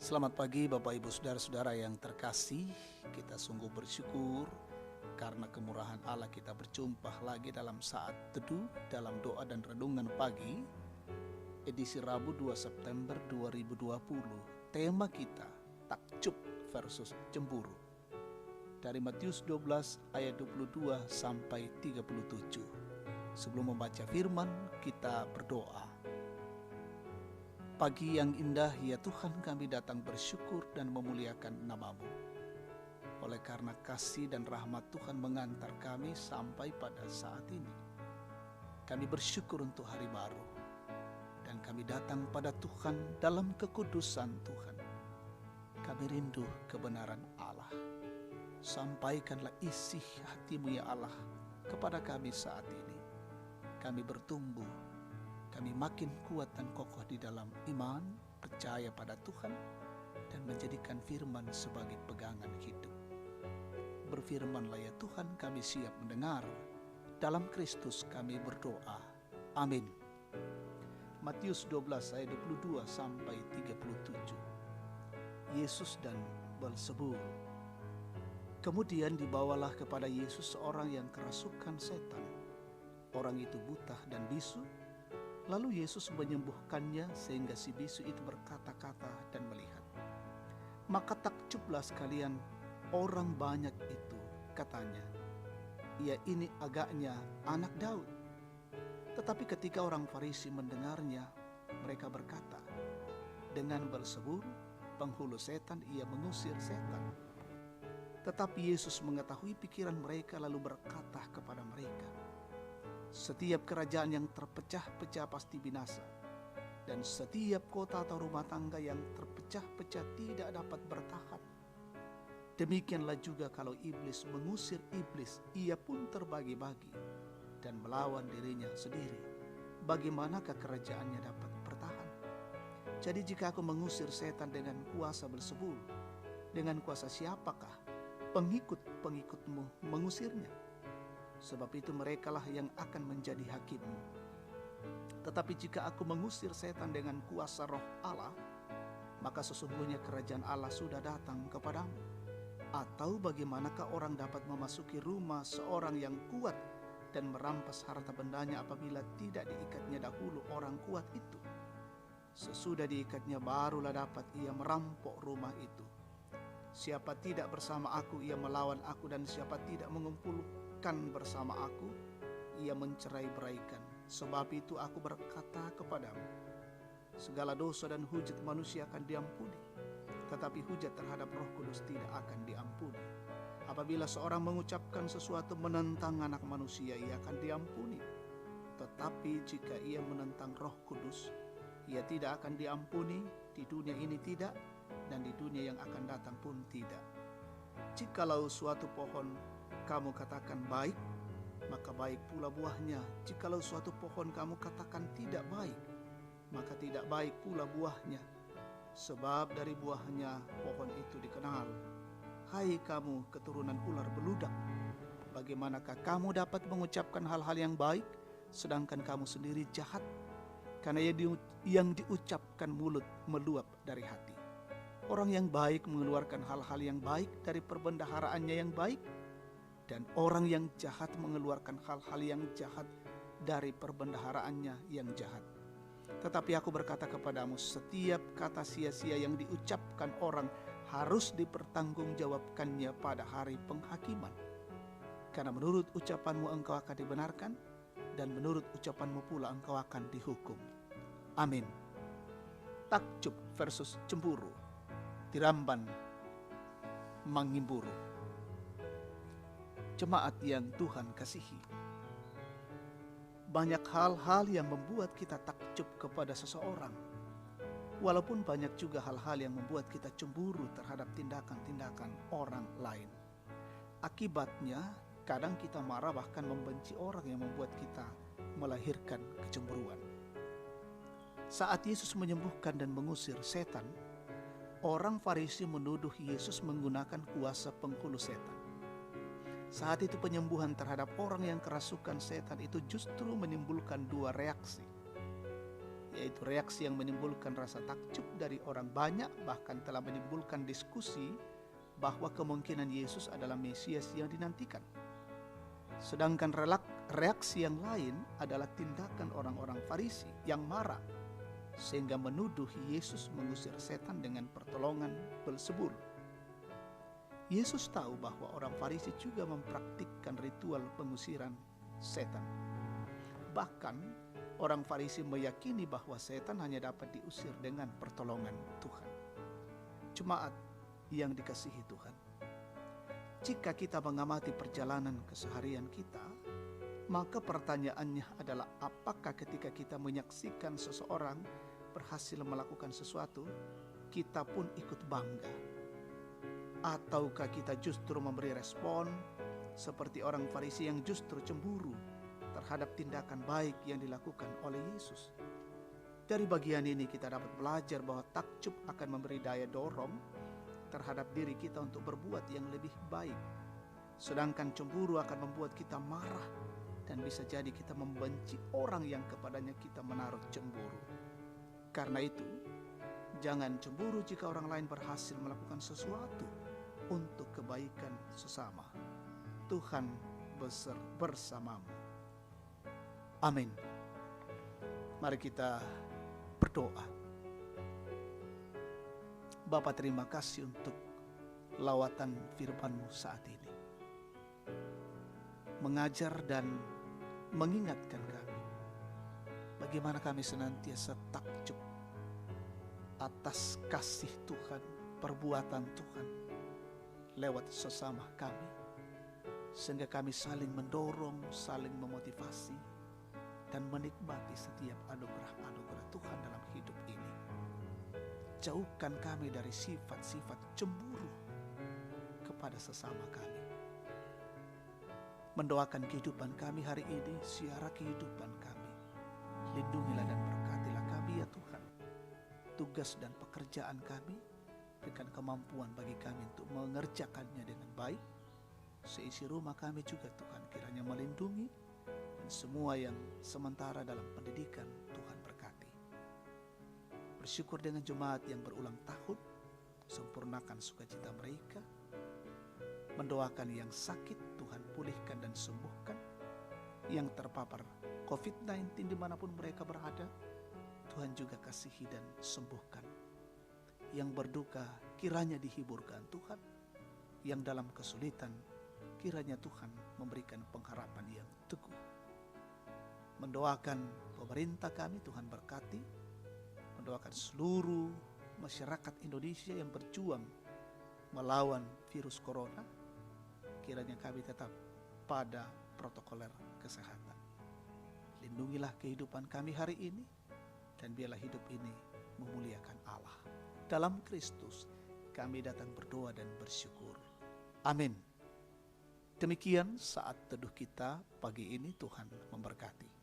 Selamat pagi Bapak Ibu Saudara-saudara yang terkasih. Kita sungguh bersyukur karena kemurahan Allah kita berjumpa lagi dalam saat teduh, dalam doa dan renungan pagi, edisi Rabu 2 September 2020. Tema kita, takjub versus cemburu. Dari Matius 12 ayat 22 sampai 37. Sebelum membaca firman, kita berdoa. Pagi yang indah, ya Tuhan, kami datang bersyukur dan memuliakan nama-Mu. Oleh karena kasih dan rahmat Tuhan mengantar kami sampai pada saat ini. Kami bersyukur untuk hari baru. Dan kami datang pada Tuhan dalam kekudusan Tuhan. Kami rindu kebenaran Allah. Sampaikanlah isi hati-Mu ya Allah kepada kami saat ini. Kami bertumbuh. Kami makin kuat dan kokoh di dalam iman, percaya pada Tuhan, dan menjadikan firman sebagai pegangan hidup. Berfirmanlah ya Tuhan, kami siap mendengar. Dalam Kristus kami berdoa. Amin. Matius 12 ayat 22 sampai 37. Yesus dan Beelzebul. Kemudian dibawalah kepada Yesus seorang yang kerasukan setan. Orang itu buta dan bisu. Lalu Yesus menyembuhkannya sehingga si bisu itu berkata-kata dan melihat. Maka takjublah sekalian orang banyak itu, katanya, ia ini agaknya anak Daud. Tetapi ketika orang Farisi mendengarnya, mereka berkata, dengan Beelzebul, penghulu setan, ia mengusir setan. Tetapi Yesus mengetahui pikiran mereka lalu berkata kepada mereka, setiap kerajaan yang terpecah-pecah pasti binasa, dan setiap kota atau rumah tangga yang terpecah-pecah tidak dapat bertahan. Demikianlah juga kalau iblis mengusir iblis, ia pun terbagi-bagi dan melawan dirinya sendiri. Bagaimanakah kerajaannya dapat bertahan? Jadi jika aku mengusir setan dengan kuasa Beelzebul, dengan kuasa siapakah pengikut-pengikutmu mengusirnya? Sebab itu merekalah yang akan menjadi hakimmu. Tetapi jika aku mengusir setan dengan kuasa Roh Allah, maka sesungguhnya kerajaan Allah sudah datang kepadamu. Atau bagaimanakah orang dapat memasuki rumah seorang yang kuat dan merampas harta bendanya apabila tidak diikatnya dahulu orang kuat itu? Sesudah diikatnya barulah dapat ia merampok rumah itu. Siapa tidak bersama aku, ia melawan aku, dan siapa tidak mengumpulkan bersama aku, ia mencerai-beraikan. Sebab itu aku berkata kepadamu, segala dosa dan hujat manusia akan diampuni, tetapi hujat terhadap Roh Kudus tidak akan diampuni. Apabila seorang mengucapkan sesuatu menentang anak manusia, ia akan diampuni. Tetapi jika ia menentang Roh Kudus, ia tidak akan diampuni, di dunia ini tidak, dan di dunia yang akan datang pun tidak. Jikalau suatu pohon kamu katakan baik, maka baik pula buahnya. Jikalau suatu pohon kamu katakan tidak baik, maka tidak baik pula buahnya. Sebab dari buahnya pohon itu dikenal. Hai kamu keturunan ular beludak, bagaimanakah kamu dapat mengucapkan hal-hal yang baik, sedangkan kamu sendiri jahat? Karena yang diucapkan mulut meluap dari hati. Orang yang baik mengeluarkan hal-hal yang baik dari perbendaharaannya yang baik, dan orang yang jahat mengeluarkan hal-hal yang jahat dari perbendaharaannya yang jahat. Tetapi aku berkata kepadamu, setiap kata sia-sia yang diucapkan orang harus dipertanggungjawabkannya pada hari penghakiman. Karena menurut ucapanmu engkau akan dibenarkan, dan menurut ucapanmu pula engkau akan dihukum. Amin. Takjub versus cemburu. Tiramban mengimburu. Jemaat yang Tuhan kasihi, banyak hal-hal yang membuat kita takjub kepada seseorang, walaupun banyak juga hal-hal yang membuat kita cemburu terhadap tindakan-tindakan orang lain. Akibatnya kadang kita marah bahkan membenci orang yang membuat kita melahirkan kecemburuan. Saat Yesus menyembuhkan dan mengusir setan, orang Farisi menuduh Yesus menggunakan kuasa penghulu setan. Saat itu penyembuhan terhadap orang yang kerasukan setan itu justru menimbulkan dua reaksi. yaitu reaksi yang menimbulkan rasa takjub dari orang banyak, bahkan telah menimbulkan diskusi bahwa kemungkinan Yesus adalah Mesias yang dinantikan. Sedangkan reaksi yang lain adalah tindakan orang-orang Farisi yang marah sehingga menuduh Yesus mengusir setan dengan pertolongan Belzebul. Yesus tahu bahwa orang Farisi juga mempraktikkan ritual pengusiran setan. Bahkan orang Farisi meyakini bahwa setan hanya dapat diusir dengan pertolongan Tuhan. Jemaat yang dikasihi Tuhan, jika kita mengamati perjalanan keseharian kita, maka pertanyaannya adalah apakah ketika kita menyaksikan seseorang berhasil melakukan sesuatu, kita pun ikut bangga? Ataukah kita justru memberi respon seperti orang Farisi yang justru cemburu terhadap tindakan baik yang dilakukan oleh Yesus? Dari bagian ini kita dapat belajar bahwa takjub akan memberi daya dorong terhadap diri kita untuk berbuat yang lebih baik. Sedangkan cemburu akan membuat kita marah dan bisa jadi kita membenci orang yang kepadanya kita menaruh cemburu. Karena itu, jangan cemburu jika orang lain berhasil melakukan sesuatu untuk kebaikan sesama. Tuhan bersamamu. Amin. Mari kita berdoa. Bapa, terima kasih untuk lawatan firman-Mu saat ini. Mengajar dan mengingatkan kami bagaimana kami senantiasa takjub atas kasih Tuhan, perbuatan Tuhan lewat sesama kami, sehingga kami saling mendorong, saling memotivasi, dan menikmati setiap anugerah-anugerah Tuhan dalam hidup ini. Jauhkan kami dari sifat-sifat cemburu kepada sesama kami. Mendoakan kehidupan kami hari ini, siara kehidupan kami. Lindungilah dan berkatilah kami ya Tuhan. Tugas dan pekerjaan kami, berikan kemampuan bagi kami untuk mengerjakannya dengan baik. Seisi rumah kami juga Tuhan kiranya melindungi, dan semua yang sementara dalam pendidikan Tuhan berkati. Bersyukur dengan jemaat yang berulang tahun, sempurnakan sukacita mereka. Mendoakan yang sakit, Tuhan pulihkan dan sembuhkan. Yang terpapar COVID-19 dimanapun mereka berada, Tuhan juga kasihi dan sembuhkan. Yang berduka kiranya dihiburkan Tuhan. Yang dalam kesulitan kiranya Tuhan memberikan pengharapan yang teguh. Mendoakan pemerintah kami, Tuhan berkati. Mendoakan seluruh masyarakat Indonesia yang berjuang melawan virus corona. Kiranya kami tetap pada protokoler kesehatan. Lindungilah kehidupan kami hari ini, dan biarlah hidup ini memuliakan Allah. Dalam Kristus kami datang berdoa dan bersyukur. Amin. Demikian saat teduh kita pagi ini, Tuhan memberkati.